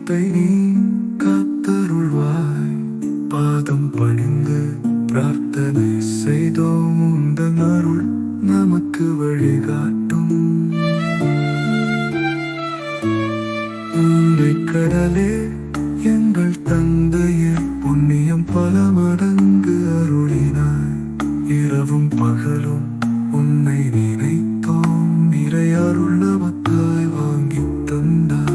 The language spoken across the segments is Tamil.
குடும்பத்தை நீ காத்தருள்வாய். பாதம் பணிந்து பிரார்த்தனை செய்தோம், உந்தன் அருள் நமக்கு வழிகாட்டும். உன்னை கடலே எங்கள் தந்தையே, புண்ணியம் பல மடங்கு அருளினாய். இரவும் பகலும் உன்னை நினைத்தோம், நிறை அருள் நமக்காய் வாங்கித் தந்தாய்.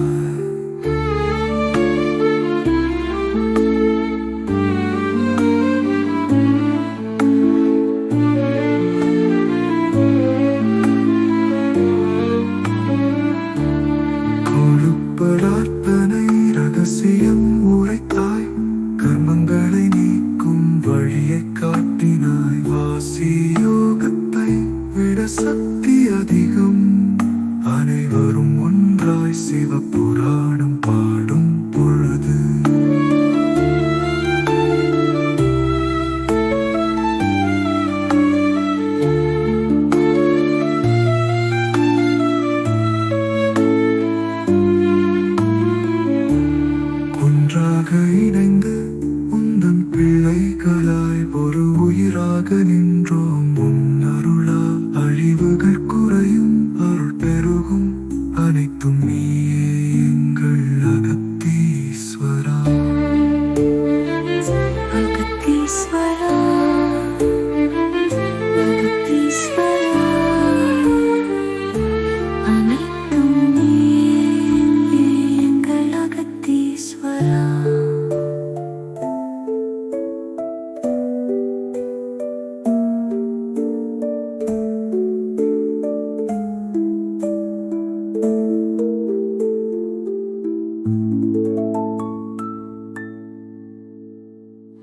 பிரார்த்தனை ரகசியம் உரைத்தாய், கர்மங்களை நீக்கும் வழியை காட்டினாய். வாசி யோகத்தை விட சக்தி அதிகம், அனைவரும் ஒன்றாய் சிவபுராணம் பாடும் பொழுது ஒன்றாக இணைந்து உந்தன் பிள்ளைகளாய் ஒரு உயிராக நின்றோம். உன் அருளா அழிவுகள் குறையும், அருள் பெருகும், அனைத்தும் நீயே.